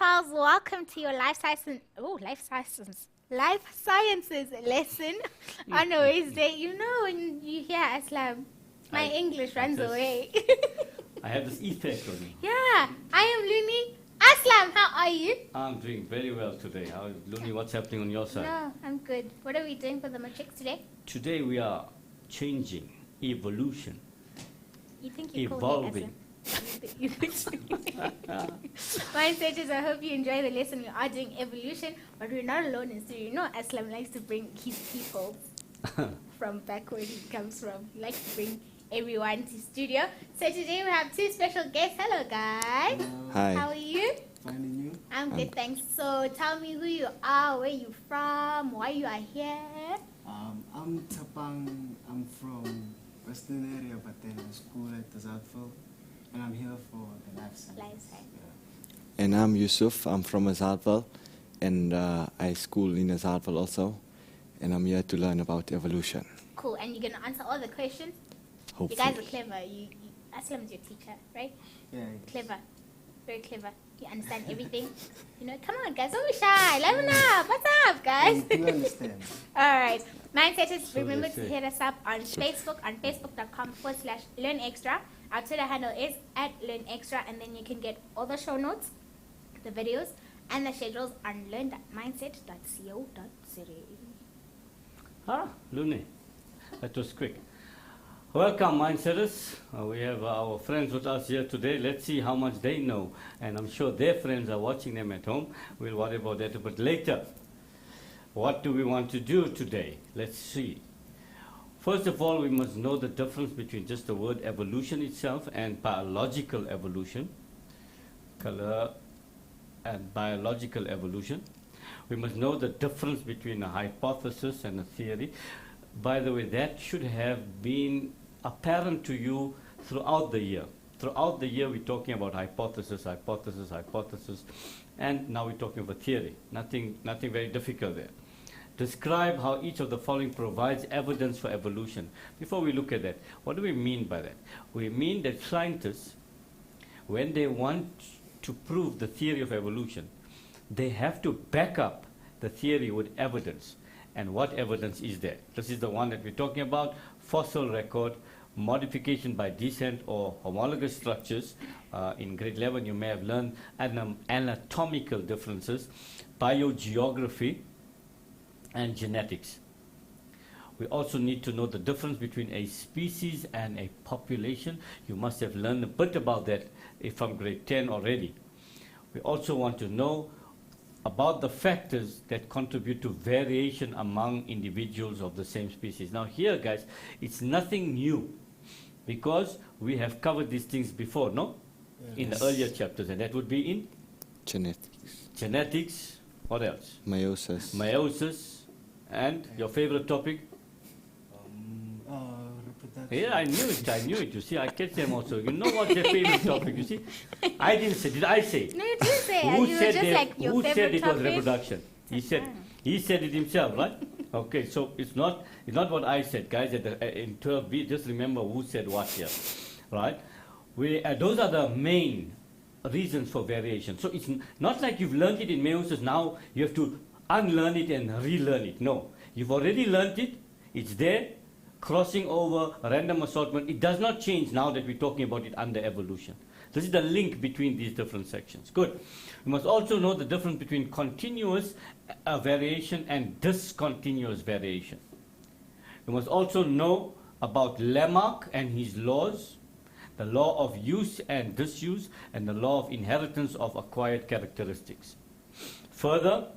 Charles. Welcome to your life sciences lesson on a Wednesday. You know, when you hear Aslam, my English runs away. I have this effect on me. Yeah, I am Luni. Aslam, how are you? I'm doing very well today. Luni, what's happening on your side? No, I'm good. What are we doing for the matrix today? Today we are changing, evolution, You think you evolving. My sages, I hope you enjoy the lesson. We are doing evolution, but we're not alone in studio. You know, Aslam likes to bring his people from back where he comes from. He likes to bring everyone to studio. So today we have two special guests. Hello, guys. Hi. How are you? Fine, and you? I'm good, thanks. So tell me who you are, where you from, why you are here. I'm Tapang. I'm from Western area, but then I school at the Southville, and I'm here for the life science. Life science. Yeah. And I'm Yusuf. I'm from Azadville, and I school in Azadville also, and I'm here to learn about evolution. Cool, and you're gonna answer all the questions. Hopefully. You guys are clever. Aslam's your teacher, right? Yeah. Clever, very clever. You understand everything. You know, come on, guys, don't be shy. Level up. What's up, guys? You understand? All right. Mindsetters, So remember they to say. hit us up on Facebook, on facebook.com/learnextra. Our Twitter handle is @learnextra, and then you can get all the show notes, the videos, and the schedules on learn.mindset.co.za. Luni, that was quick. Welcome, Mindsetters. We have our friends with us here today. Let's see how much they know. And I'm sure their friends are watching them at home. We'll worry about that a bit later. What do we want to do today? Let's see. First of all, we must know the difference between just the word evolution itself and biological evolution. Color and biological evolution. We must know the difference between a hypothesis and a theory. By the way, that should have been apparent to you throughout the year. Throughout the year, we're talking about hypothesis, and now we're talking about theory. Nothing very difficult there. Describe how each of the following provides evidence for evolution. Before we look at that, what do we mean by that? We mean that scientists, when they want to prove the theory of evolution, they have to back up the theory with evidence. And what evidence is there? This is the one that we're talking about: fossil record, modification by descent, or homologous structures. In grade 11, you may have learned anatomical differences, biogeography, and genetics. We also need to know the difference between a species and a population. You must have learned a bit about that from grade 10 already. We also want to know about the factors that contribute to variation among individuals of the same species. Now here, guys, it's nothing new because we have covered these things before, no? Yes. In the earlier chapters, and that would be in genetics, what else? Meiosis, and your favorite topic? Reproduction. Yeah, I knew it, you see, I catch them also. You know what's their favorite topic, you see? I didn't say, did I say? No, you didn't say. Who You were said, just like your who favorite said it was topic. reproduction? He said it himself, right? Okay, so it's not what I said, guys. In 12B, just remember who said what here, right? Those are the main reasons for variation. So it's not like you've learned it in meiosis, now you have to unlearn it and relearn it. No, you've already learned it. It's there, crossing over, random assortment. It does not change now that we're talking about it under evolution. This is the link between these different sections. Good. We must also know the difference between continuous variation and discontinuous variation. We must also know about Lamarck and his laws, the law of use and disuse, and the law of inheritance of acquired characteristics. Further,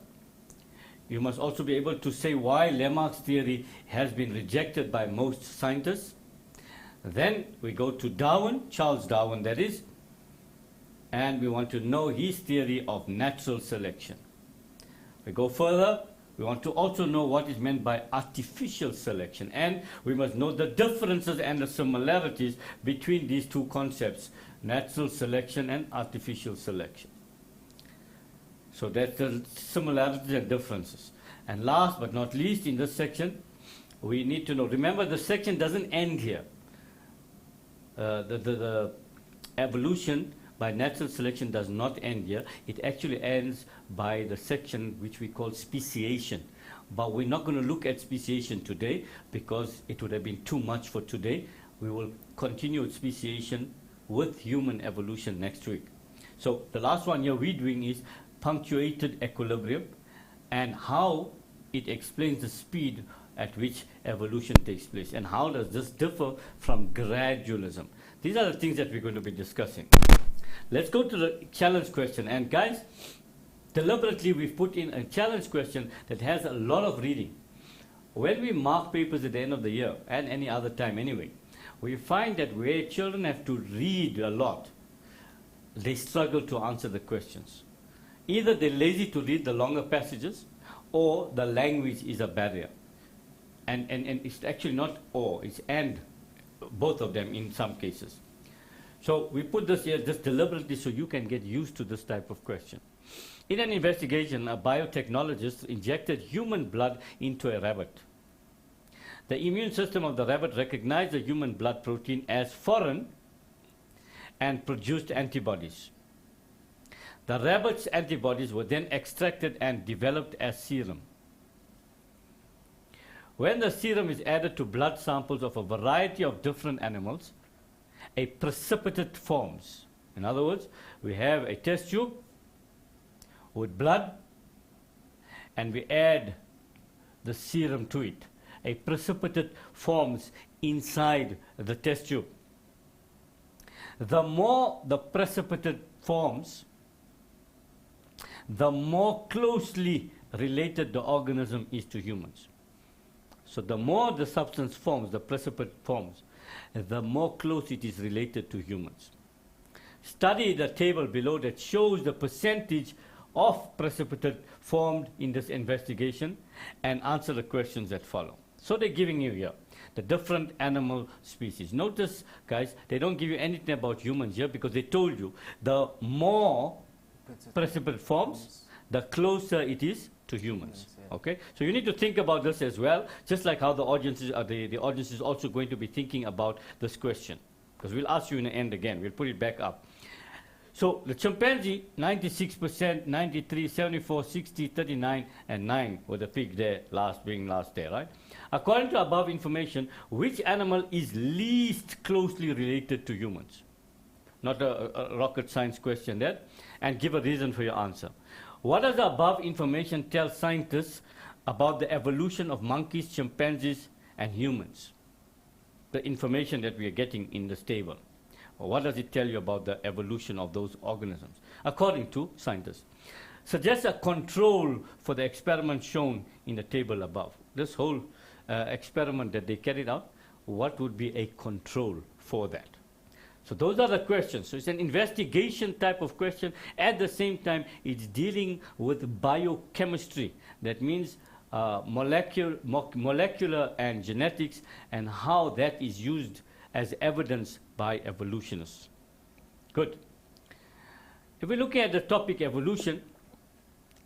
you must also be able to say why Lamarck's theory has been rejected by most scientists. Then we go to Darwin, Charles Darwin that is, and we want to know his theory of natural selection. We go further, we want to also know what is meant by artificial selection, and we must know the differences and the similarities between these two concepts, natural selection and artificial selection. So that's the similarities and differences. And last but not least, in this section, we need to know, remember the section doesn't end here. The evolution by natural selection does not end here. It actually ends by the section which we call speciation. But we're not going to look at speciation today because it would have been too much for today. We will continue with speciation with human evolution next week. So the last one here we're doing is punctuated equilibrium and how it explains the speed at which evolution takes place and how does this differ from gradualism. These are the things that we're going to be discussing. Let's go to the challenge question. And guys, deliberately we've put in a challenge question that has a lot of reading. When we mark papers at the end of the year, and any other time anyway, we find that where children have to read a lot, they struggle to answer the questions. Either they're lazy to read the longer passages, or the language is a barrier. And it's actually not or, it's and, both of them in some cases. So we put this here just deliberately so you can get used to this type of question. In an investigation, a biotechnologist injected human blood into a rabbit. The immune system of the rabbit recognized the human blood protein as foreign and produced antibodies. The rabbit's antibodies were then extracted and developed as serum. When the serum is added to blood samples of a variety of different animals, a precipitate forms. In other words, we have a test tube with blood and we add the serum to it. A precipitate forms inside the test tube. The more the precipitate forms, the more closely related the organism is to humans. So the more the substance forms, the precipitate forms, the more close it is related to humans. Study the table below that shows the percentage of precipitate formed in this investigation and answer the questions that follow. So they're giving you here the different animal species. Notice, guys, they don't give you anything about humans here because they told you the more precipitate forms, the closer it is to humans. Okay, so you need to think about this as well, just like how the audience is also going to be thinking about this question, because we'll ask you in the end again. We'll put it back up. So the chimpanzee, 96%, 93, 74, 60, 39, and 9 with the pig there being last there, right? According to above information, which animal is least closely related to humans? Not a rocket science question there. And give a reason for your answer. What does the above information tell scientists about the evolution of monkeys, chimpanzees, and humans? The information that we are getting in this table. What does it tell you about the evolution of those organisms? According to scientists. Suggest a control for the experiment shown in the table above. This whole experiment that they carried out, what would be a control for that? So those are the questions. So it's an investigation type of question. At the same time, it's dealing with biochemistry. That means molecular and genetics and how that is used as evidence by evolutionists. Good. If we look at the topic evolution,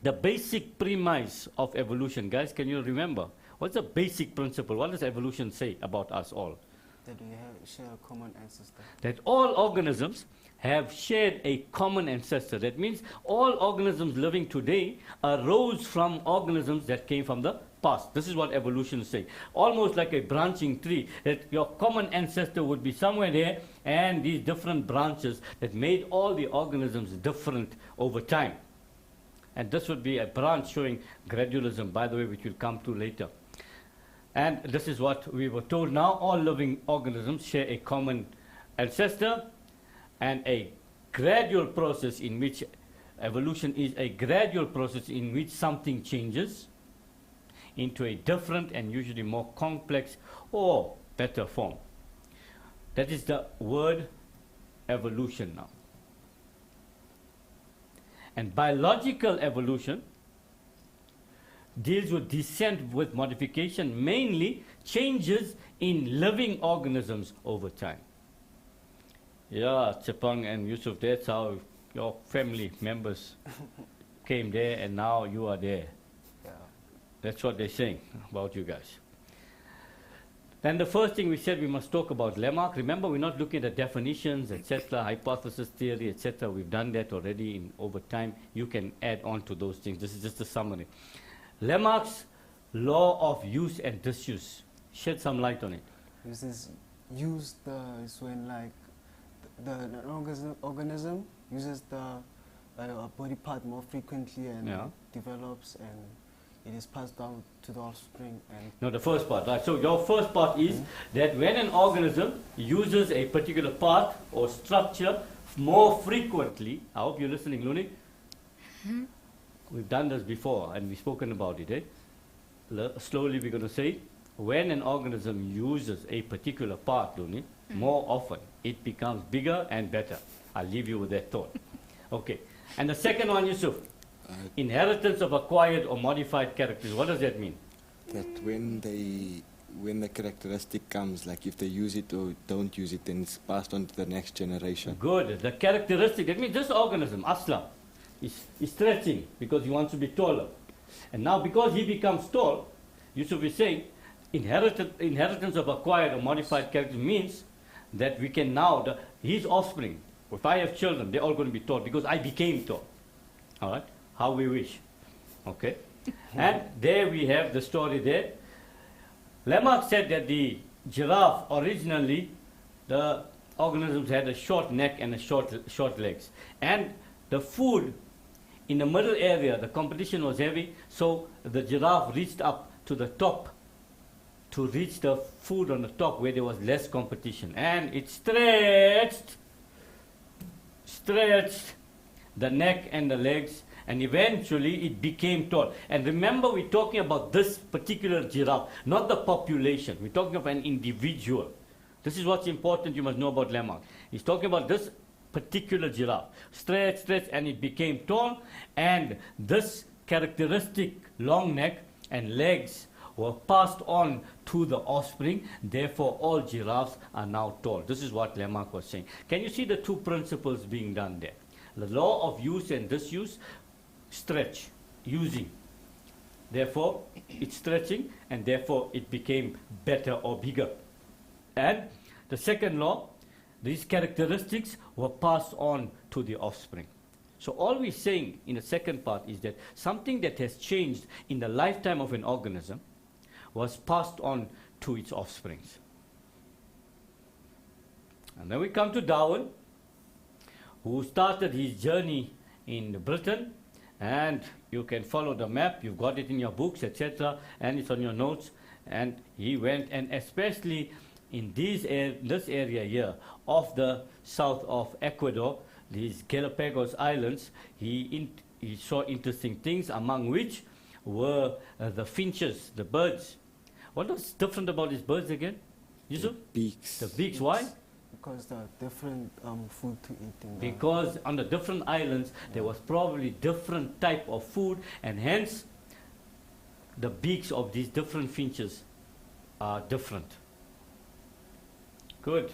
the basic premise of evolution, guys, can you remember? What's the basic principle? What does evolution say about us all? That we share a common ancestor. That all organisms have shared a common ancestor. That means all organisms living today arose from organisms that came from the past. This is what evolution is saying. Almost like a branching tree, that your common ancestor would be somewhere there, and these different branches that made all the organisms different over time. And this would be a branch showing gradualism, by the way, which we'll come to later. And this is what we were told now. All living organisms share a common ancestor, and a gradual process in which evolution is a gradual process in which something changes into a different and usually more complex or better form. That is the word evolution now. And biological evolution deals with descent with modification, mainly changes in living organisms over time. Yeah, Tsepang and Yusuf, that's how your family members came there and now you are there. Yeah. That's what they're saying about you guys. Then the first thing we said we must talk about Lamarck. Remember, we're not looking at the definitions, etc., hypothesis theory, etc. We've done that already over time. You can add on to those things. This is just a summary. Lamarck's law of use and disuse. Shed some light on it. This is is when like the organism uses the body part more frequently and develops, and it is passed down to the offspring. And no, the first part, right? So your first part is that when an organism uses a particular part or structure more frequently, I hope you're listening, Luni. We've done this before and we've spoken about it. Slowly we're going to say, when an organism uses a particular part, Luni, more often, it becomes bigger and better. I'll leave you with that thought. Okay. And the second one, Yusuf. Inheritance of acquired or modified characters. What does that mean? That when the characteristic comes, like if they use it or don't use it, then it's passed on to the next generation. Good. The characteristic, that means this organism, Aslam, is stretching because he wants to be taller. And now because he becomes tall, Yusuf is saying, inheritance of acquired or modified characters means that we can now, his offspring, if I have children, they're all going to be tall because I became tall. All right? How we wish. Okay? And there we have the story there. Lamarck said that the giraffe, originally, the organisms had a short neck and a short legs. And the food in the middle area, the competition was heavy, so the giraffe reached up to the top to reach the food on the top where there was less competition. And it stretched the neck and the legs, and eventually it became tall. And remember, we're talking about this particular giraffe, not the population. We're talking about an individual. This is what's important you must know about Lamarck. He's talking about this particular giraffe. Stretched, and it became tall, and this characteristic long neck and legs were passed on to the offspring. Therefore, all giraffes are now tall. This is what Lamarck was saying. Can you see the two principles being done there? The law of use and disuse, stretch, using. Therefore, it's stretching, and therefore it became better or bigger. And the second law, these characteristics were passed on to the offspring. So all we're saying in the second part is that something that has changed in the lifetime of an organism was passed on to its offsprings. And then we come to Darwin, who started his journey in Britain, and you can follow the map, you've got it in your books, etc., and it's on your notes. And he went, and especially in this area here of the south of Ecuador, these Galapagos Islands, he saw interesting things, among which were the finches, the birds. What was different about these birds again? Yusuf? The beaks. The beaks, why? Because there are different food to eat. Because on the different islands, there was probably different type of food, and hence the beaks of these different finches are different. Good.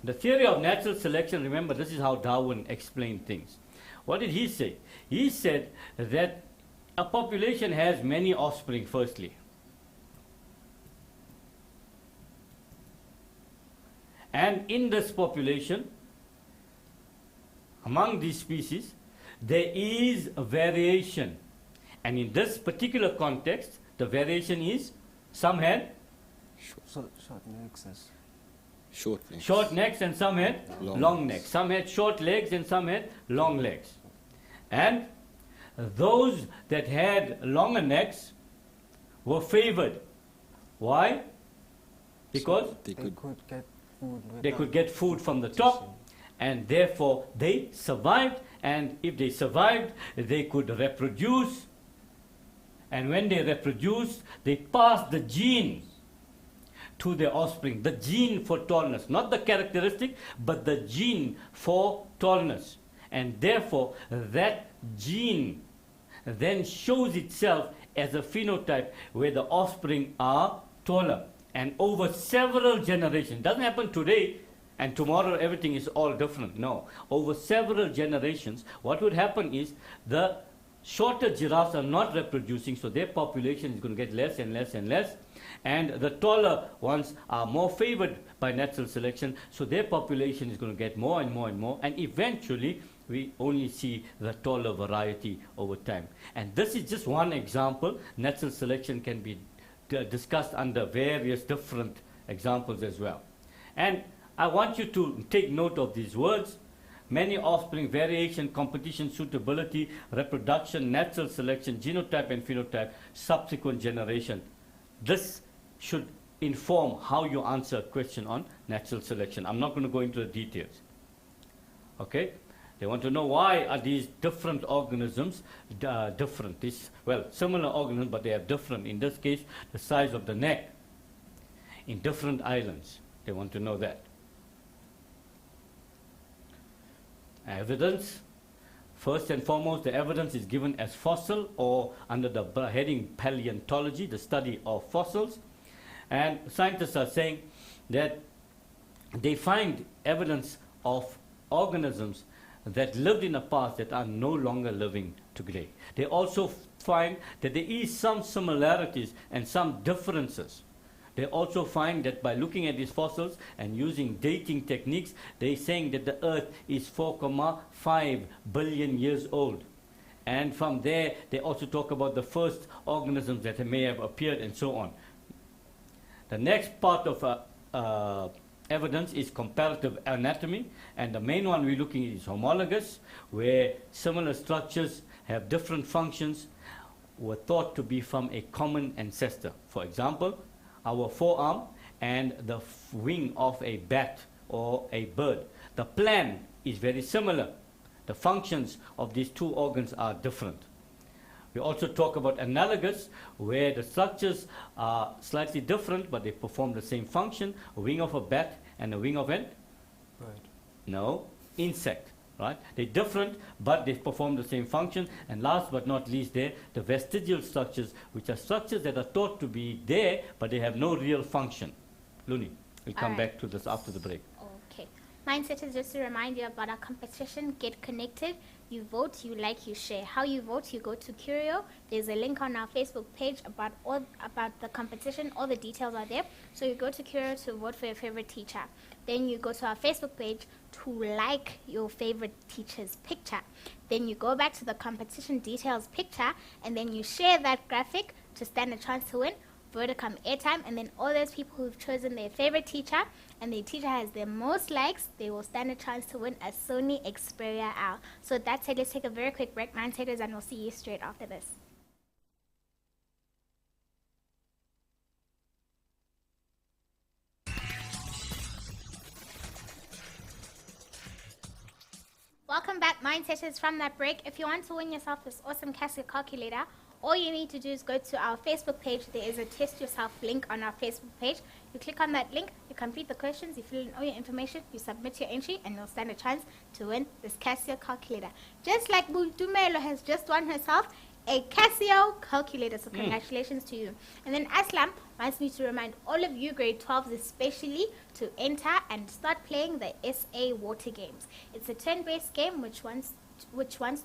The theory of natural selection, remember, this is how Darwin explained things. What did he say? He said that a population has many offspring, firstly. And in this population, among these species, there is a variation. And in this particular context, the variation is, some had short necks. Short necks, and some had long necks. Some had short legs and some had long legs. And those that had longer necks were favored. Why? Because they could get food. They could get food from the top, and therefore they survived. And if they survived, they could reproduce. And when they reproduced, they passed the gene to their offspring, the gene for tallness, not the characteristic, but the gene for tallness. And therefore, that gene then shows itself as a phenotype where the offspring are taller. And over several generations, doesn't happen today and tomorrow everything is all different. No. Over several generations, what would happen is the shorter giraffes are not reproducing, so their population is going to get less and less and less. And the taller ones are more favored by natural selection, so their population is going to get more and more and more. And eventually, we only see the taller variety over time. And this is just one example. Natural selection can be discussed under various different examples as well. And I want you to take note of these words: many offspring, variation, competition, suitability, reproduction, natural selection, genotype and phenotype, subsequent generation. This should inform how you answer a question on natural selection. I'm not going to go into the details. Okay? They want to know why are these different organisms different. Similar organisms, but they are different. In this case, the size of the neck in different islands. They want to know that. Evidence. First and foremost, the evidence is given as fossil or under the heading paleontology, the study of fossils. And scientists are saying that they find evidence of organisms that lived in the past that are no longer living today. They also find that there is some similarities and some differences. They also find that by looking at these fossils and using dating techniques, they're saying that the Earth is 4.5 billion years old. And from there, they also talk about the first organisms that may have appeared and so on. The next part of evidence is comparative anatomy, and the main one we're looking at is homologous, where similar structures have different functions, were thought to be from a common ancestor. For example, our forearm and the wing of a bat or a bird. The plan is very similar. The functions of these two organs are different. We also talk about analogous, where the structures are slightly different, but they perform the same function. A wing of a bat and a wing of an Bird. No, insect, right? They're different, but they perform the same function. And last but not least, the vestigial structures, which are structures that are thought to be there, but they have no real function. Luni, we'll come back to this after the break. Okay. Mindset is just to remind you about our competition. Get connected. You vote, you like, you share. How you vote, you go to Curio. There's a link on our Facebook page about the competition. All the details are there. So you go to Curio to vote for your favorite teacher. Then you go to our Facebook page to like your favorite teacher's picture. Then you go back to the competition details picture, and then you share that graphic to stand a chance to win. Vodacom airtime, and then all those people who've chosen their favorite teacher and their teacher has the most likes, they will stand a chance to win a Sony Xperia L. So that's it. Let's take a very quick break, Mindsetters, and we'll see you straight after this. Welcome back, Mindsetters, from that break. If you want to win yourself this awesome Casio calculator, all you need to do is go to our Facebook page. There is a test yourself link on our Facebook page. You click on that link, you complete the questions, you fill in all your information, you submit your entry, and you'll stand a chance to win this Casio calculator. Just like Bultumelo has just won herself a Casio calculator, so congratulations to you. And then Aslam wants me to remind all of you grade 12s especially to enter and start playing the SA Water Games. It's a turn-based game which wants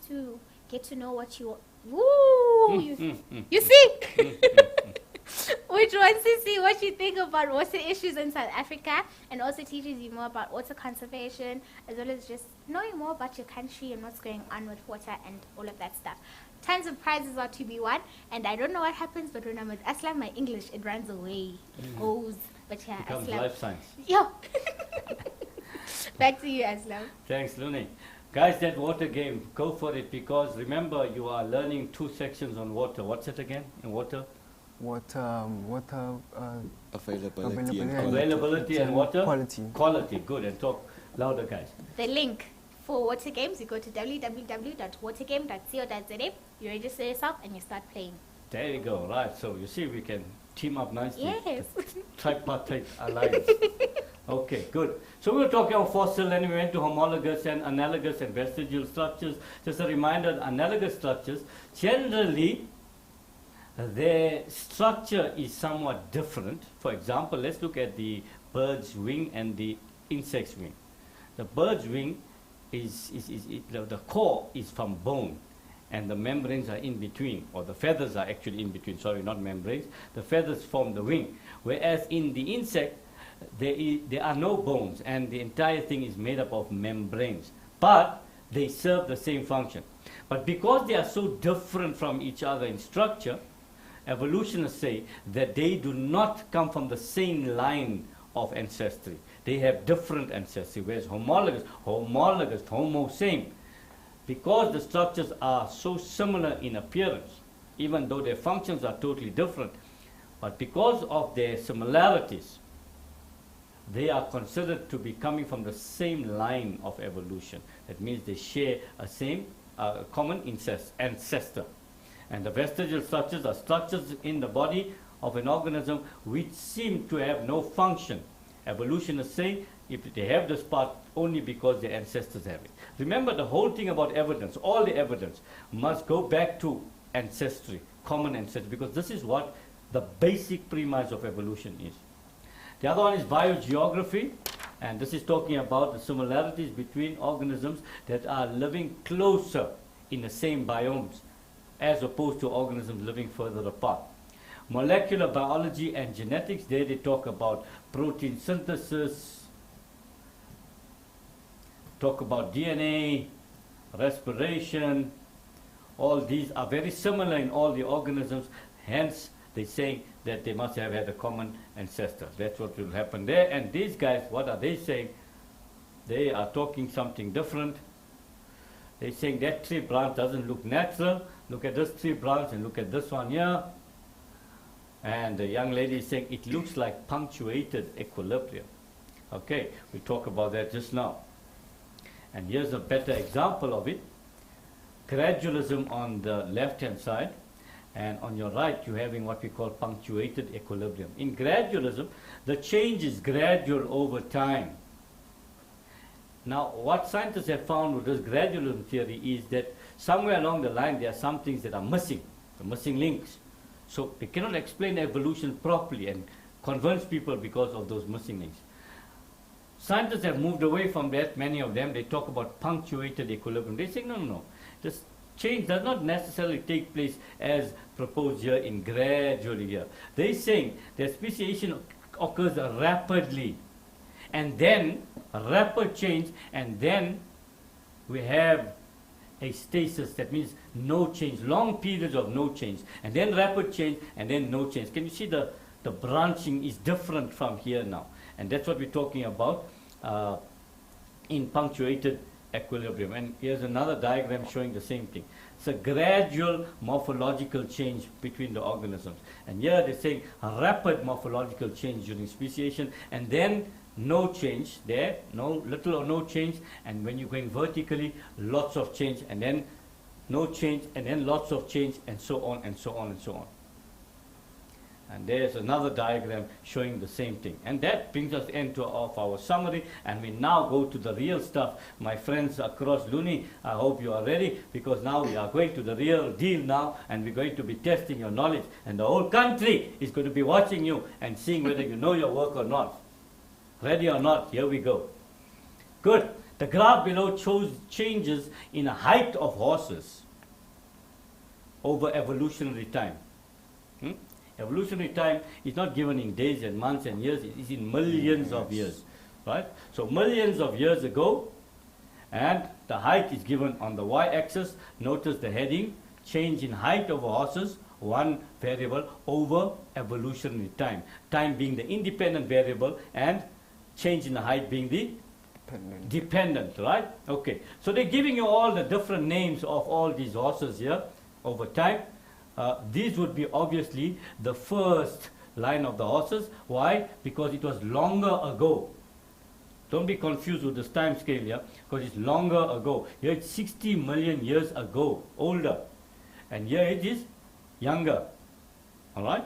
to get to know what you you see? Which wants to see what you think about water issues in South Africa, and also teaches you more about water conservation, as well as just knowing more about your country and what's going on with water and all of that stuff. Tons of prizes are to be won, and I don't know what happens, but when I'm with Aslam, my English, it runs away. It goes. But yeah, Becomes Aslam. life science. Yo. Back to you, Aslam. Thanks, Luni. Guys, that water game, go for it, because remember, you are learning 2 sections on water. What's it again in water? Water Availability and Availability and water? Quality. Quality, good. And talk louder, guys. The link for water games, you go to www.watergame.co.za, you register yourself, and you start playing. There you go, right. So you see, we can team up nicely. Yes. Tripartite alliance. Okay, good. So we were talking about fossil, and we went to homologous and analogous and vestigial structures. Just a reminder, analogous structures, generally, their structure is somewhat different. For example, let's look at the bird's wing and the insect's wing. The bird's wing the core is from bone, and the membranes are in between, or the feathers are actually in between, sorry, not membranes. The feathers form the wing, whereas in the insect, there are no bones, and the entire thing is made up of membranes. But they serve the same function. But because they are so different from each other in structure, evolutionists say that they do not come from the same line of ancestry. They have different ancestry, whereas homologous, homo, same. Because the structures are so similar in appearance, even though their functions are totally different, but because of their similarities, they are considered to be coming from the same line of evolution. That means they share a same common ancestor. And the vestigial structures are structures in the body of an organism which seem to have no function. Evolutionists say if they have this part only because their ancestors have it. Remember, the whole thing about evidence, all the evidence must go back to ancestry, common ancestry, because this is what the basic premise of evolution is. The other one is biogeography, and this is talking about the similarities between organisms that are living closer in the same biomes as opposed to organisms living further apart. Molecular biology and genetics, there they talk about protein synthesis, talk about DNA, respiration. All these are very similar in all the organisms, hence they're saying that they must have had a common ancestor. That's what will happen there. And these guys, what are they saying? They are talking something different. They're saying that tree branch doesn't look natural. Look at this tree branch and look at this one here. And the young lady is saying it looks like punctuated equilibrium. Okay, we talk about that just now. And here's a better example of it. Gradualism on the left-hand side, and on your right you're having what we call punctuated equilibrium. In gradualism, the change is gradual over time. Now, what scientists have found with this gradualism theory is that somewhere along the line there are some things that are missing, the missing links. So they cannot explain evolution properly and convince people because of those missing links. Scientists have moved away from that, many of them. They talk about punctuated equilibrium. They say, no. This change does not necessarily take place as proposed here in gradually here. They're saying that speciation occurs rapidly, and then a rapid change, and then we have a stasis. That means no change, long periods of no change, and then rapid change, and then no change. Can you see the branching is different from here now? And that's what we're talking about in punctuated equilibrium. And here's another diagram showing the same thing. It's a gradual morphological change between the organisms. And here they're saying a rapid morphological change during speciation, and then no change there, little or no change, and when you're going vertically, lots of change, and then no change, and then lots of change, and so on and so on and so on. And there's another diagram showing the same thing. And that brings us into of our summary, and we now go to the real stuff. My friends across Luni, I hope you are ready, because now we are going to the real deal now, and we're going to be testing your knowledge, and the whole country is going to be watching you and seeing whether you know your work or not. Ready or not? Here we go. Good. The graph below shows changes in the height of horses over evolutionary time. Evolutionary time is not given in days and months and years, it is in millions of years. Right? So millions of years ago, and the height is given on the y-axis. Notice the heading, change in height of horses, one variable, over evolutionary time. Time being the independent variable, and change in the height being the dependent, right? Okay. So they're giving you all the different names of all these horses here over time. These would be obviously the first line of the horses. Why? Because it was longer ago. Don't be confused with this time scale here, because it's longer ago. Here it's 60 million years ago, older. And here it is younger. Alright?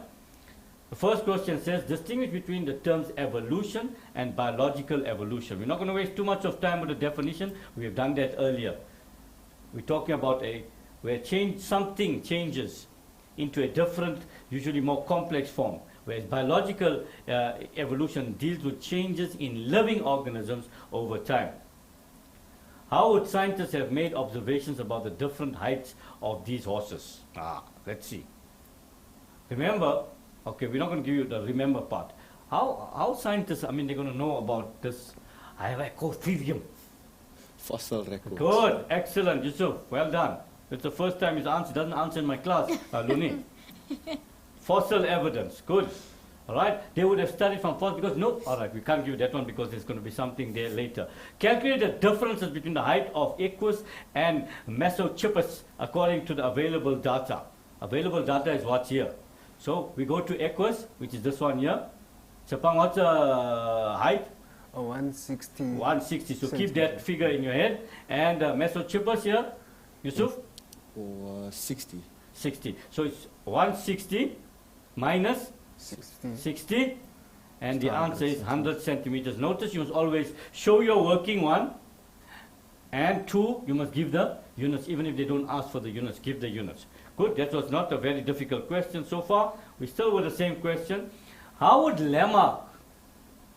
The first question says, distinguish between the terms evolution and biological evolution. We're not going to waste too much of time with the definition. We have done that earlier. We're talking about where something changes into a different, usually more complex form, whereas biological evolution deals with changes in living organisms over time. How would scientists have made observations about the different heights of these horses? Let's see. Remember, okay, we're not going to give you the remember part. How scientists, they're going to know about this hyracotherium? Fossil records. Good, excellent, Yusuf, well done. It's the first time he's answered, doesn't answer in my class, Luni. Fossil evidence, good. All right, they would have studied from fossil because no, all right, we can't give you that one because there's going to be something there later. Calculate the differences between the height of Equus and Mesochippus according to the available data. Available data is what's here. So we go to Equus, which is this one here. Chapang, what's the height? 160. 160. So keep that figure in your head. And Mesochippus here, Yusuf? 60. 60. So it's 160 minus 60, and the answer is 100 centimeters. Notice you must always show your working one, and 2, you must give the units, even if they don't ask for the units, give the units. Good, that was not a very difficult question so far. We still with the same question. How would Lamarck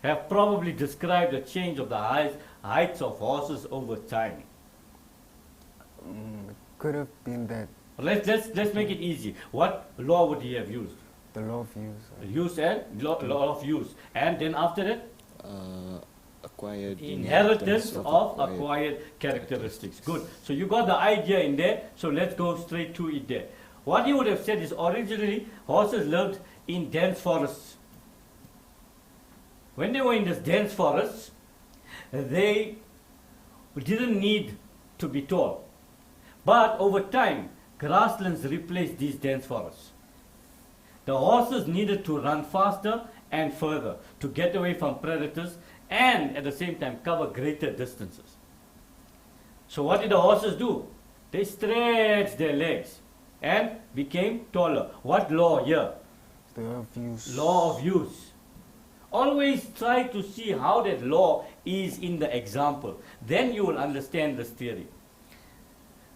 have probably described the change of the heights of horses over time? Could have been that. Let's make it easy. What law would he have used? The law of use. Use and law of use. And then after that? Acquired Inheritance of acquired characteristics. Good. So you got the idea in there. So let's go straight to it there. What he would have said is originally horses lived in dense forests. When they were in this dense forests, they didn't need to be tall. But over time, grasslands replaced these dense forests. The horses needed to run faster and further to get away from predators and at the same time cover greater distances. So what did the horses do? They stretched their legs and became taller. What law here? The law of use. Law of use. Always try to see how that law is in the example. Then you will understand this theory.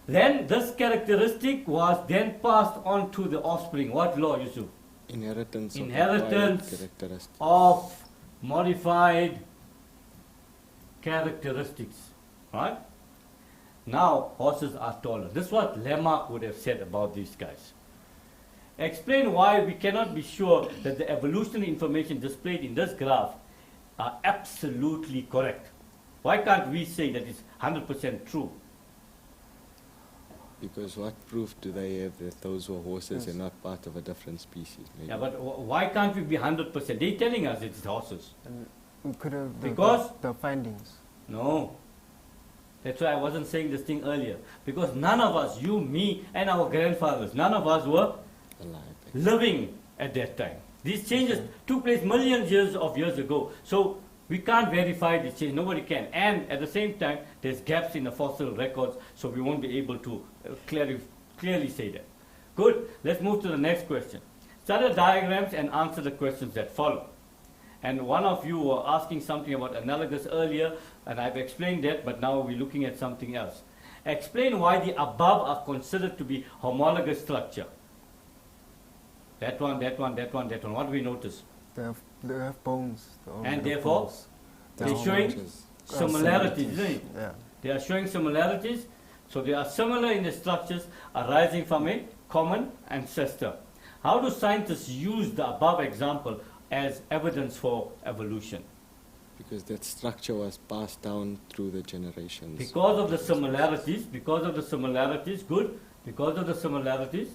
Then this characteristic was then passed on to the offspring. What law, Yusuf? Inheritance of modified characteristics. Right? Now horses are taller. This is what Lamarck would have said about these guys. Explain why we cannot be sure that the evolutionary information displayed in this graph are absolutely correct. Why can't we say that it's 100% true? Because what proof do they have that those were horses and not part of a different species? Maybe. Yeah, but why can't we be 100%? They're telling us it's horses. And we could have the findings. No. That's why I wasn't saying this thing earlier. Because none of us, you, me, and our grandfathers, none of us were living at that time. These changes took place millions of years ago. So we can't verify this change. Nobody can. And at the same time, there's gaps in the fossil records, so we won't be able to clearly say that. Good. Let's move to the next question. Study the diagrams and answer the questions that follow. And one of you were asking something about analogous earlier, and I've explained that, but now we're looking at something else. Explain why the above are considered to be homologous structure. That one. What do we notice? They have bones. And therefore, they're showing similarities, isn't it? Yeah. They are showing similarities, so they are similar in the structures arising from a common ancestor. How do scientists use the above example as evidence for evolution? Because that structure was passed down through the generations. Because of the similarities, good, because of the similarities,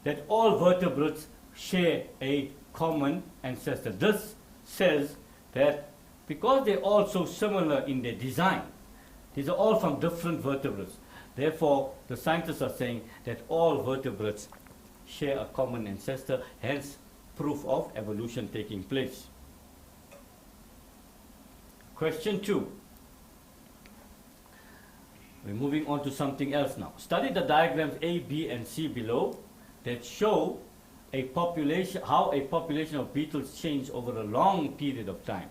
that all vertebrates share a common ancestor. This says that because they're all so similar in their design, these are all from different vertebrates. Therefore, the scientists are saying that all vertebrates share a common ancestor, hence proof of evolution taking place. Question 2. We're moving on to something else now. Study the diagrams A, B, and C below that show how a population of beetles change over a long period of time.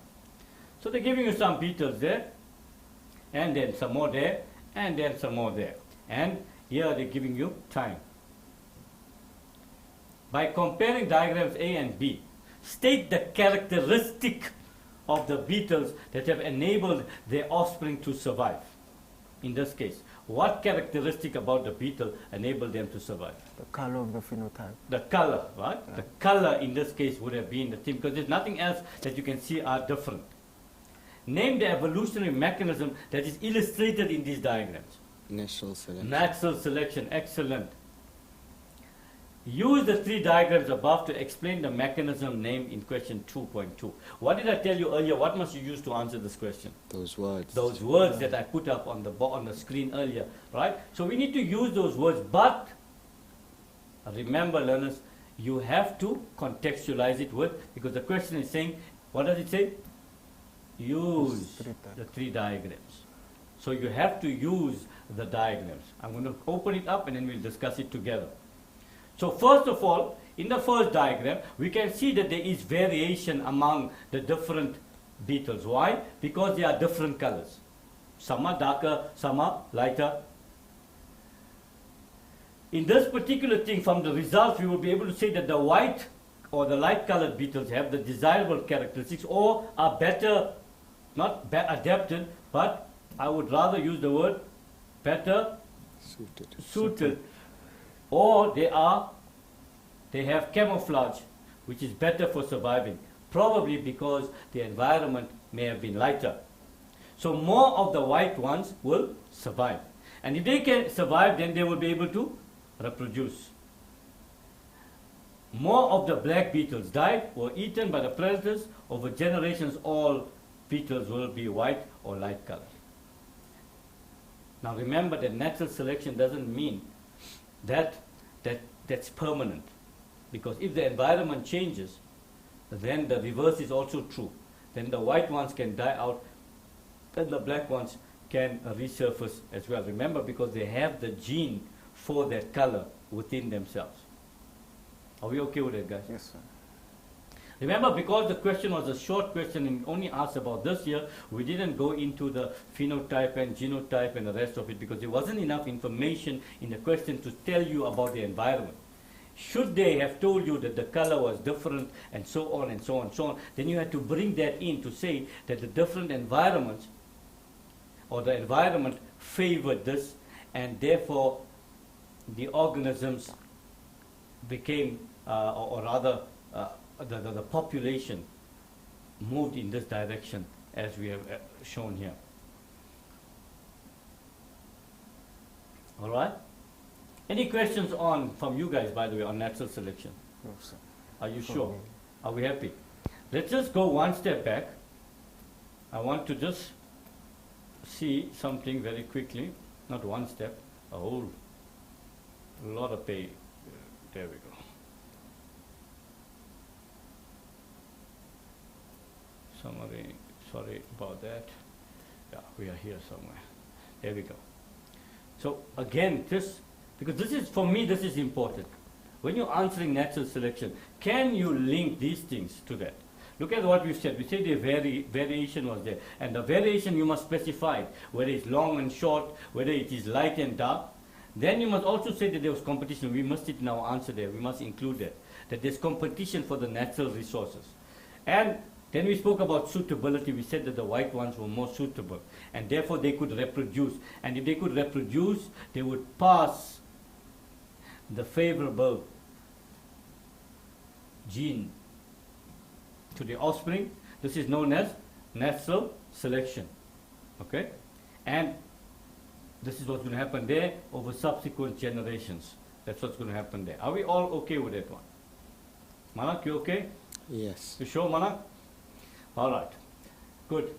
So they're giving you some beetles there, and then some more there, and then some more there. And here they're giving you time. By comparing diagrams A and B, state the characteristic of the beetles that have enabled their offspring to survive. In this case, what characteristic about the beetle enabled them to survive? The color of the phenotype. The color, right? Yeah. The color in this case would have been the thing, because there's nothing else that you can see are different. Name the evolutionary mechanism that is illustrated in these diagrams. Natural selection. Natural selection, excellent. Use the 3 diagrams above to explain the mechanism named in question 2.2. What did I tell you earlier? What must you use to answer this question? Those words. Those words that I put up on the screen earlier, right? So we need to use those words, but remember, learners, you have to contextualize it with, because the question is saying, what does it say? Use the 3 diagrams. So you have to use the diagrams. I'm going to open it up and then we'll discuss it together. So first of all, in the first diagram, we can see that there is variation among the different beetles. Why? Because they are different colors. Some are darker, some are lighter. In this particular thing, from the results, we will be able to say that the white or the light colored beetles have the desirable characteristics or are better, not adapted, but I would rather use the word better suited. Or they have camouflage, which is better for surviving, probably because the environment may have been lighter. So more of the white ones will survive. And if they can survive, then they will be able to reproduce. More of the black beetles died or eaten by the predators. Over generations, all beetles will be white or light colored. Now remember that natural selection doesn't mean that's permanent, because if the environment changes, then the reverse is also true. Then the white ones can die out, then the black ones can resurface as well. Remember, because they have the gene for that color within themselves. Are we okay with that, guys? Yes, sir. Remember, because the question was a short question and only asked about this year, we didn't go into the phenotype and genotype and the rest of it, because there wasn't enough information in the question to tell you about the environment. Should they have told you that the color was different and so on and so on and so on, then you had to bring that in to say that the different environments or the environment favored this, and therefore the organisms became, or rather, the population moved in this direction as we have shown here. All right? Any questions from you guys, by the way, on natural selection? No, sir. Are you sure? Are we happy? Let's just go one step back. I want to just see something very quickly. Not one step, a whole lot of pay. There we go. Summary, sorry about that. Yeah, we are here somewhere. There we go. So again, because this is, for me, this is important. When you're answering natural selection, can you link these things to that? Look at what we said. We said the variation was there. And the variation you must specify, whether it's long and short, whether it is light and dark. Then you must also say that there was competition. We must in our answer there. We must include that there's competition for the natural resources. And then we spoke about suitability. We said that the white ones were more suitable, and therefore they could reproduce. And if they could reproduce, they would pass the favorable gene to the offspring. This is known as natural selection. Okay? And this is what's going to happen there over subsequent generations. That's what's going to happen there. Are we all okay with that one? Manak, you okay? Yes. You sure, Manak? All right, good.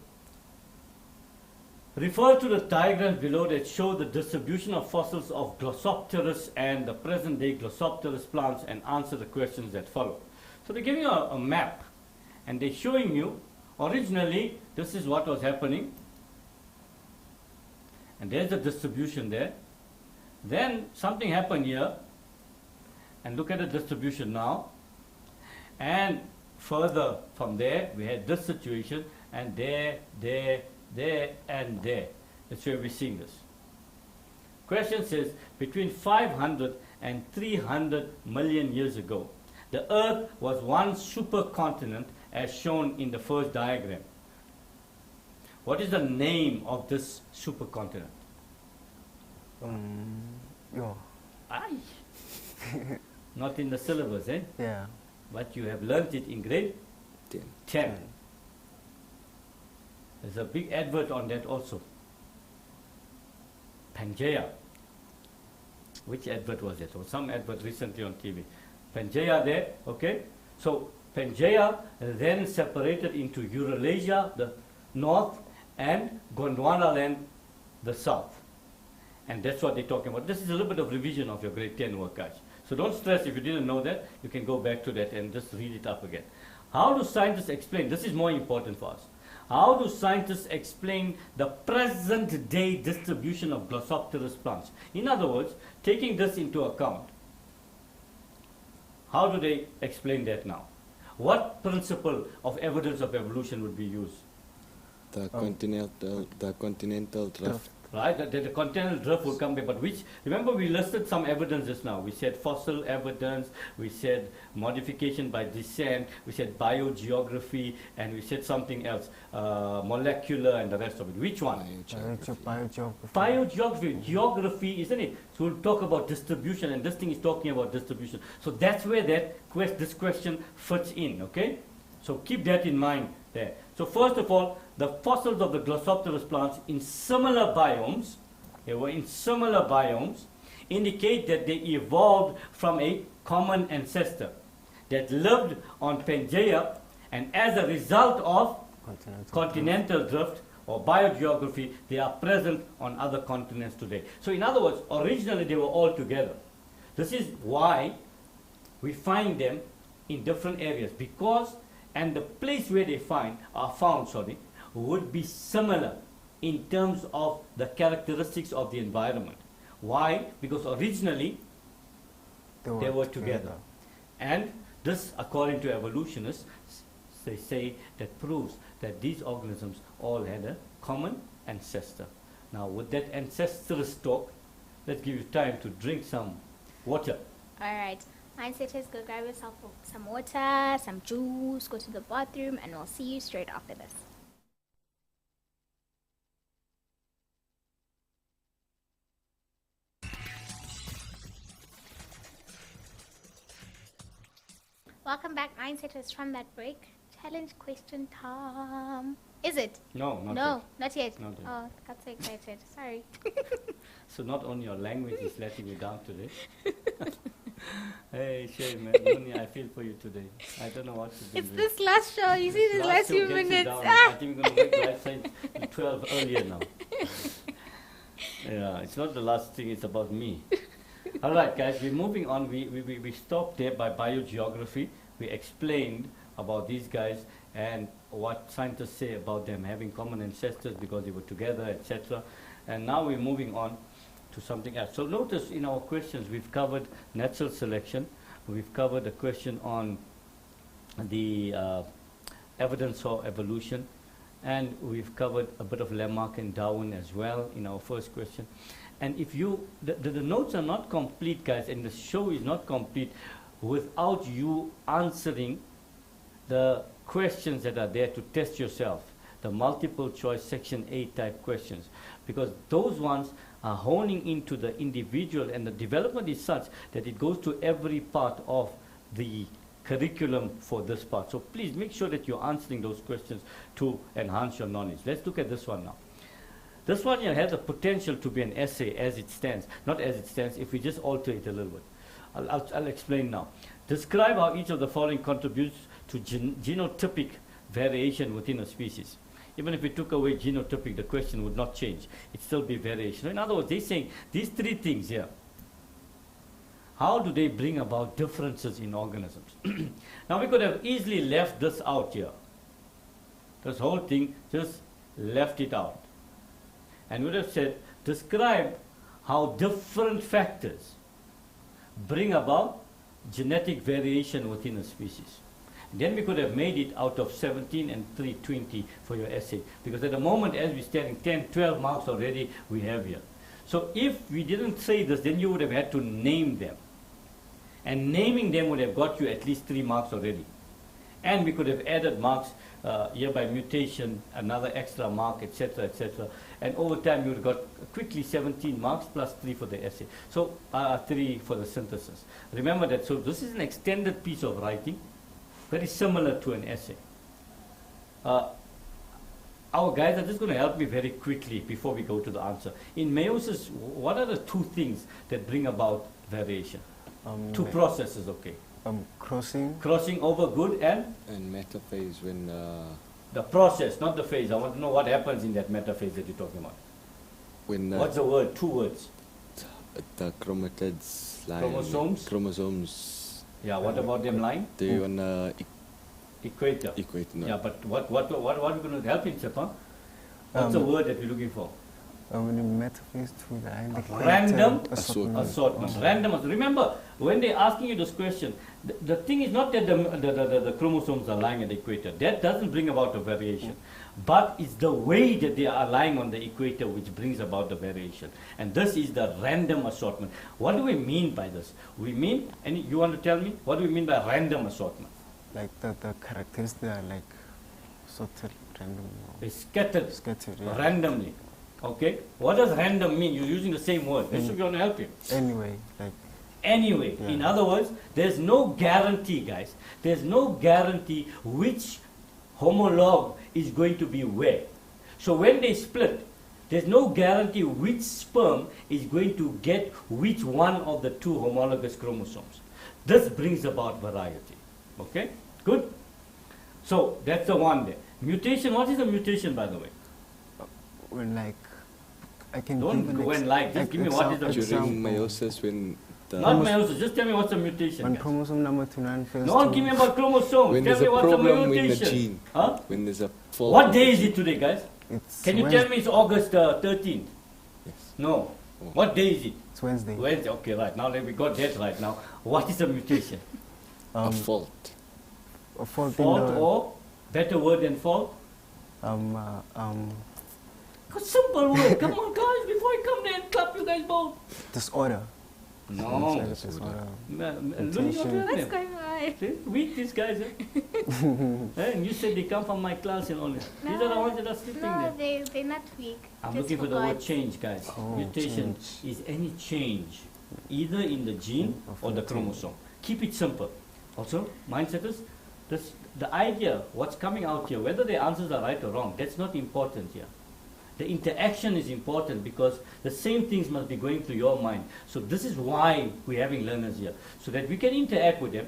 Refer to the diagrams below that show the distribution of fossils of Glossopteris and the present-day Glossopteris plants and answer the questions that follow. So they're giving you a map, and they're showing you, originally, this is what was happening. And there's the distribution there. Then something happened here, and look at the distribution now. And further from there, we had this situation, and there, and there. That's where we're seeing this. Question says, between 500 and 300 million years ago, the Earth was one supercontinent as shown in the first diagram. What is the name of this supercontinent? Yo. Aye. Not in the syllabus, eh? Yeah. But you have learnt it in grade 10. There's a big advert on that also. Pangaea. Which advert was it? Or some advert recently on TV. Pangaea there, okay? So Pangaea then separated into Eurasia, the north, and Gondwana land, the south. And that's what they're talking about. This is a little bit of revision of your grade 10 work, guys. So don't stress if you didn't know that. You can go back to that and just read it up again. How do scientists explain? This is more important for us. How do scientists explain the present day distribution of Glossopteris plants? In other words, taking this into account, how do they explain that now? What principle of evidence of evolution would be used? The continental drift. Right, the continental drift will come back, but which, remember we listed some evidence just now. We said fossil evidence, we said modification by descent, we said biogeography, and we said something else, molecular and the rest of it. Which one? Biogeography. Biogeography, geography, isn't it? So we'll talk about distribution, and this thing is talking about distribution. So that's where this question fits in, okay? So keep that in mind there. So first of all, the fossils of the Glossopteris plants in similar biomes, indicate that they evolved from a common ancestor that lived on Pangaea, and as a result of continental drift or biogeography, they are present on other continents today. So in other words, originally they were all together. This is why we find them in different areas, because and the place where they are found, would be similar in terms of the characteristics of the environment. Why? Because originally they were together. And this, according to evolutionists, they say that proves that these organisms all had a common ancestor. Now, with that ancestress talk, let's give you time to drink some water. All right. Mindsetters, go grab yourself some water, some juice, go to the bathroom, and we'll see you straight after this. Welcome back, Mindsetters, from that break. Challenge question time. Is it? No, not no, yet. Not yet. Not yet. Oh, got so excited. Sorry. So not only your language is letting you down today. Hey, shame, man. Moni, I feel for you today. I don't know what to do. It's this last show. You see this last few show gets you minutes. down. I think we're going to make life science 12 earlier now. Yeah, it's not the last thing. It's about me. All right, guys, we're moving on. We stopped there by biogeography. We explained about these guys and what scientists say about them having common ancestors because they were together, etc. And now we're moving on to something else. So notice in our questions we've covered natural selection, we've covered a question on the evidence for evolution, and we've covered a bit of Lamarck and Darwin as well in our first question. And if you, the notes are not complete, guys, and the show is not complete without you answering the questions that are there to test yourself, the multiple choice section A type questions, because those ones are honing into the individual, and the development is such that it goes to every part of the curriculum for this part. So please make sure that you're answering those questions to enhance your knowledge. Let's look at this one now. This one here has the potential to be an essay as it stands, not as it stands, if we just alter it a little bit. I'll explain now. Describe how each of the following contributes to genotypic variation within a species. Even if we took away genotypic, the question would not change. It'd still be variation. In other words, they're saying these three things here, how do they bring about differences in organisms? Now we could have easily left this out here. This whole thing, just left it out. And would have said, describe how different factors bring about genetic variation within a species. Then we could have made it out of 17 and 320 for your essay. Because at the moment, as we're standing, 10, 12 marks already we have here. So if we didn't say this, then you would have had to name them. And naming them would have got you at least 3 marks already. And we could have added marks here by mutation, another extra mark, etc., etc. And over time, you would have got quickly 17 marks plus 3 for the essay. So 3 for the synthesis. Remember that. So this is an extended piece of writing, very similar to an essay. Our guys are just going to help me very quickly before we go to the answer. In meiosis, what are the 2 things that bring about variation? 2 processes, okay. Crossing over, good, and metaphase when the process, not the phase. I want to know what happens in that metaphase that you're talking about. When what's the word? 2 words. The chromatids line. Chromosomes. Yeah. What about them lying? They on equator. No. Yeah, but what are we going to help in Japan? What's the word that we're looking for? Metaphase to the random assortment. Random. Remember, when they're asking you this question, the thing is not that the chromosomes are lying at the equator. That doesn't bring about a variation. But it's the way that they are lying on the equator which brings about the variation. And this is the random assortment. What do we mean by this? We mean, and you want to tell me, what do we mean by random assortment? Like the characteristics are like sorted random. It's scattered yeah. randomly. Okay? What does random mean? You're using the same word. This should be going to help you. Anyway, yeah. In other words, there's no guarantee, guys. There's no guarantee which homologue is going to be where. So when they split, there's no guarantee which sperm is going to get which one of the 2 homologous chromosomes. This brings about variety. Okay? Good? So that's the one there. Mutation, what is a mutation, by the way? When I can just give me what is a mutation. During meiosis when not meiosis, just tell me what's a mutation. When chromosome number 29 fails. Don't give me about chromosome. When tell me what's a mutation. With the gene. Huh? When there's a fault. What day is it today, guys? Can you tell me it's August 13th? Yes. No. Oh. What day is it? It's Wednesday. Wednesday, okay, right. Now we got that right now. What is a mutation? A fault. A fault or better word than fault? Simple word. Come on, guys, before I come there and clap you guys both. Disorder. No. Disorder. What's going on? Weak, these guys. And you said they come from my class and all this. No, these are the ones that are sleeping there. No, they're not weak. I'm looking for the word change, guys. Mutation is any change, either in the gene or the chromosome. Keep it simple. Also, mindset is the idea, what's coming out here, whether the answers are right or wrong, that's not important here. The interaction is important because the same things must be going through your mind. So this is why we're having learners here, so that we can interact with them.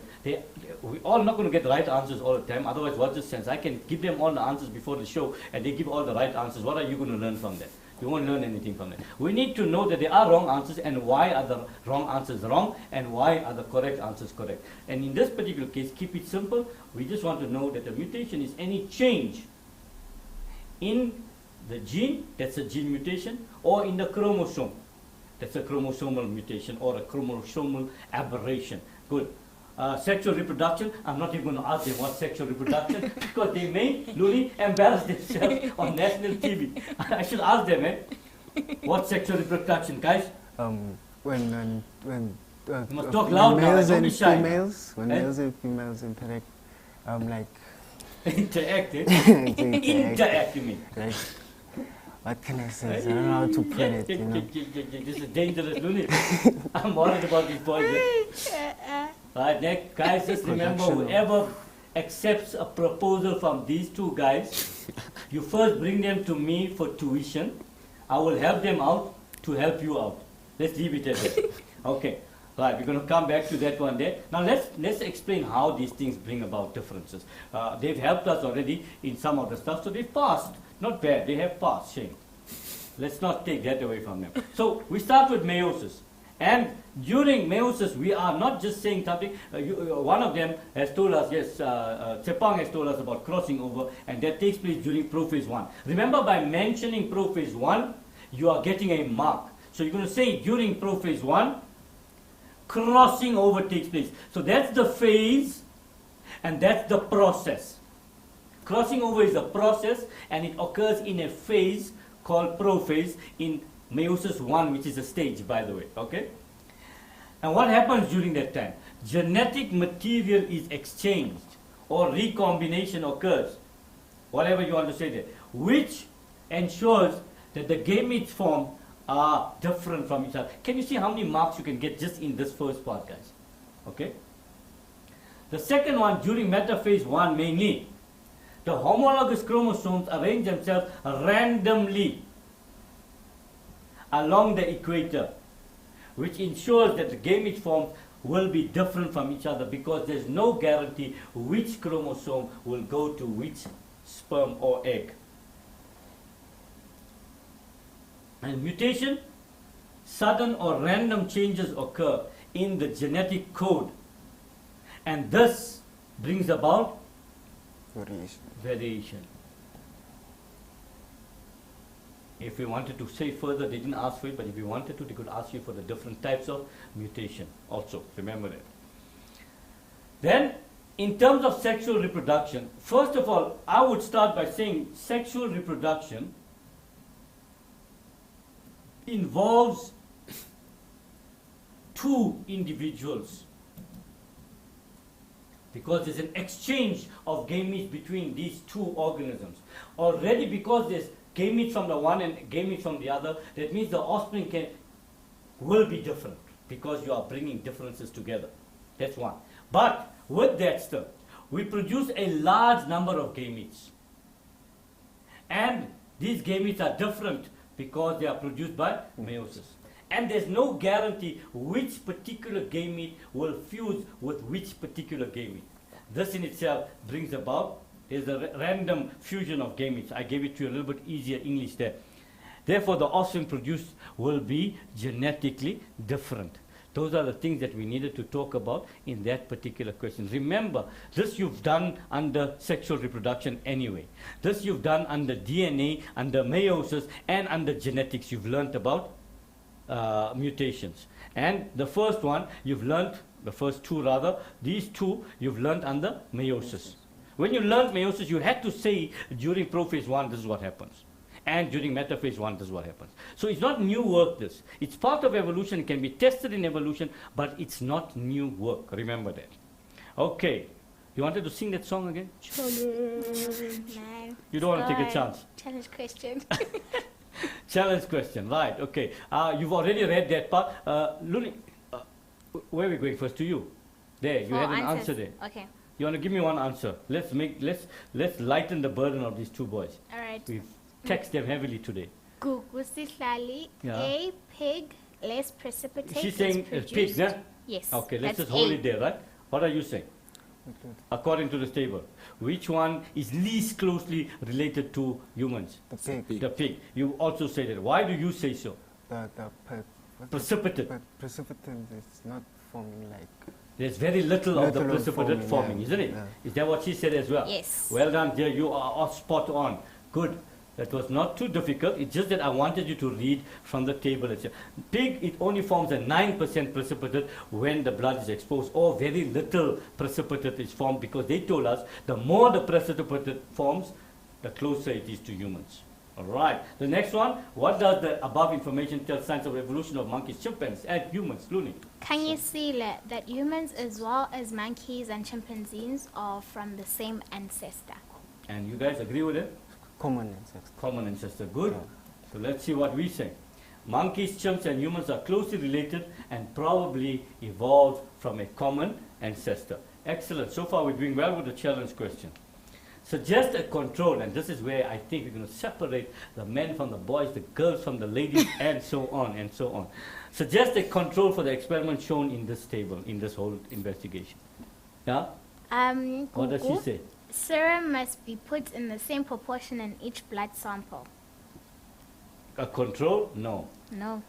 We're all not going to get the right answers all the time, otherwise what's the sense? I can give them all the answers before the show and they give all the right answers. What are you going to learn from that? You won't learn anything from that. We need to know that there are wrong answers and why are the wrong answers wrong and why are the correct answers correct. And in this particular case, keep it simple. We just want to know that a mutation is any change in the gene, that's a gene mutation, or in the chromosome, that's a chromosomal mutation or a chromosomal aberration. Good. Sexual reproduction, I'm not even going to ask them what sexual reproduction because they may, Luli, embarrass themselves on national TV. I should ask them, what sexual reproduction, guys? When you must talk loud now, don't be shy. When males and females interact, interact, interact, you mean? Like, what can I say? I don't know how to put it, you know. This is dangerous, Luli. I'm worried about these boys. Right, next, guys, just remember, whoever accepts a proposal from these 2 guys, you first bring them to me for tuition. I will help them out to help you out. Let's leave it at that. Okay, right, we're going to come back to that one there. Now let's explain how these things bring about differences. They've helped us already in some of the stuff, so they've passed. Not bad, they have passed, shame. Let's not take that away from them. So we start with meiosis. And during meiosis, we are not just saying something. One of them has told us, yes, Tsepang has told us about crossing over, and that takes place during prophase 1. Remember, by mentioning prophase 1, you are getting a mark. So you're going to say during prophase 1, crossing over takes place. So that's the phase, and that's the process. Crossing over is a process, and it occurs in a phase called prophase in meiosis 1, which is a stage, by the way, okay? And what happens during that time? Genetic material is exchanged or recombination occurs, whatever you want to say there, which ensures that the gametes formed are different from each other. Can you see how many marks you can get just in this first part, guys? Okay? The second one, during metaphase 1 mainly, the homologous chromosomes arrange themselves randomly along the equator, which ensures that the gamete forms will be different from each other because there's no guarantee which chromosome will go to which sperm or egg. And mutation, sudden or random changes occur in the genetic code, and this brings about variation. If we wanted to say further, they didn't ask for it, but if we wanted to, they could ask you for the different types of mutation also. Remember that. Then, in terms of sexual reproduction, first of all, I would start by saying sexual reproduction involves two individuals, because there's an exchange of gametes between these two organisms. Already, because there's gametes from the one and gametes from the other, that means the offspring will be different because you are bringing differences together. That's one. But with that still, we produce a large number of gametes, and these gametes are different because they are produced by meiosis. And there's no guarantee which particular gamete will fuse with which particular gamete. This in itself brings about is a random fusion of gametes. I gave it to you a little bit easier English there. Therefore, the offspring produced will be genetically different. Those are the things that we needed to talk about in that particular question. Remember, this you've done under sexual reproduction anyway. This you've done under DNA, under meiosis, and under genetics. You've learned about mutations. And the first one, you've learned, the first two rather, these two you've learned under meiosis. When you learned meiosis, you had to say during prophase 1, this is what happens. And during metaphase 1, this is what happens. So it's not new work, this. It's part of evolution, it can be tested in evolution, but it's not new work. Remember that. Okay. You wanted to sing that song again? No. You don't want to take a chance? Challenge question. Challenge question, right, okay. You've already read that part. Luni, where are we going first? To you. There, you had an answer there. Okay. You want to give me one answer? Let's lighten the burden of these two boys. All right. We've taxed them heavily today. Gugusihlali, Yeah. A, pig, less precipitate. She's saying pig, yeah? Yes. Okay, let's that's just hold A. it there, right? What are you saying? According to this table, which one is least closely related to humans? The pig. The pig. You also say that. Why do you say so? Precipitate. Precipitate is not forming like. There's very little of the precipitate forming, yeah. isn't it? Yeah. Is that what she said as well? Yes. Well done, dear. You are spot on. Good. That was not too difficult. It's just that I wanted you to read from the table itself. Pig, it only forms a 9% precipitate when the blood is exposed, or very little precipitate is formed, because they told us the more the precipitate forms, the closer it is to humans. All right. The next one, what does the above information tell science of evolution of monkeys, chimpanzees, and humans? Luni. Can you see that humans as well as monkeys and chimpanzees are from the same ancestor? And you guys agree with it? Common ancestor. Common ancestor. Good. Yeah. So let's see what we say. Monkeys, chimps, and humans are closely related and probably evolved from a common ancestor. Excellent. So far we're doing well with the challenge question. Suggest a control, and this is where I think we're going to separate the men from the boys, the girls from the ladies, and so on and so on. Suggest a control for the experiment shown in this table, in this whole investigation. Yeah? What does she say? Serum must be put in the same proportion in each blood sample. A control? No. No.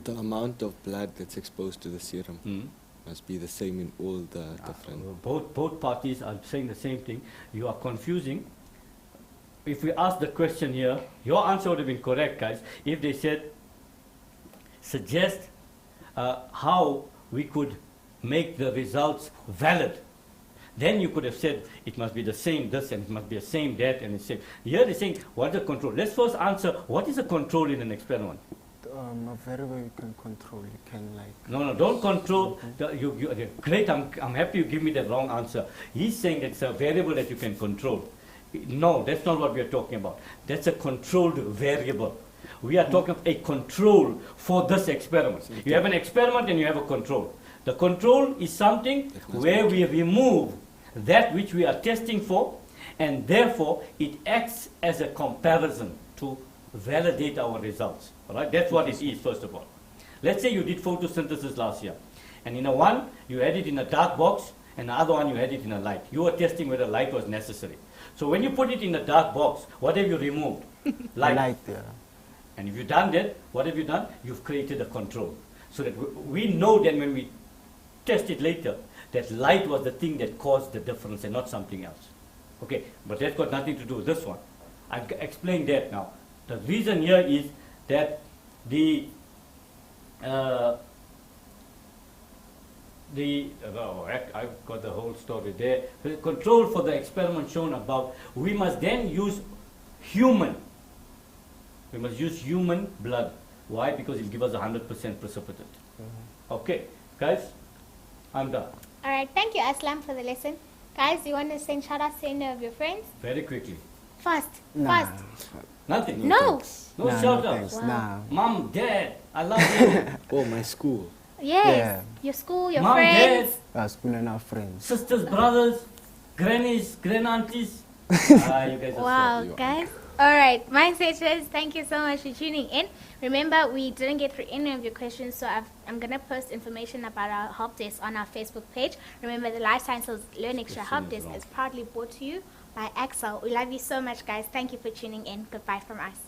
The amount of blood that's exposed to the serum must be the same in all the different. Both parties are saying the same thing. You are confusing. If we ask the question here, your answer would have been correct, guys, if they said, suggest how we could make the results valid. Then you could have said it must be the same this and it must be the same that and the same. Here they're saying, what's the control? Let's first answer, what is a control in an experiment? A variable you can control. You can like. No, don't control. Great, I'm happy you give me the wrong answer. He's saying it's a variable that you can control. No, that's not what we are talking about. That's a controlled variable. We are talking about a control for this experiment. You have an experiment and you have a control. The control is something where we remove that which we are testing for, and therefore it acts as a comparison to validate our results. All right? That's what it is, first of all. Let's say you did photosynthesis last year, and in a one, you had it in a dark box, and the other one, you had it in a light. You were testing whether light was necessary. So when you put it in a dark box, what have you removed? Light. Light, yeah. And if you've done that, what have you done? You've created a control. So that we know then when we test it later, that light was the thing that caused the difference and not something else. Okay, but that's got nothing to do with this one. I've explained that now. The reason here is that I've got the whole story there. The control for the experiment shown above, we must then use human. We must use human blood. Why? Because it gives us 100% precipitate. Okay, guys, I'm done. All right, thank you, Aslam, for the lesson. Guys, you want to send shout-outs to any of your friends? Very quickly. Fast, Nah. fast. Nothing. No. No Nah, shout no outs. thanks. Wow. Nah. Mom, Dad, I love you. Oh, my school. Yes. Yeah. Your school, your Mom, friends. Dad, School and our friends. sisters, brothers, grannies, grandauntie's. You guys are Wow, You are. guys. All right, Mindseters, thank you so much for tuning in. Remember, we didn't get through any of your questions, so I'm going to post information about our help desk on our Facebook page. Remember, the Life Sciences Learn Extra help desk is proudly brought to you by Axel. We love you so much, guys. Thank you for tuning in. Goodbye from us.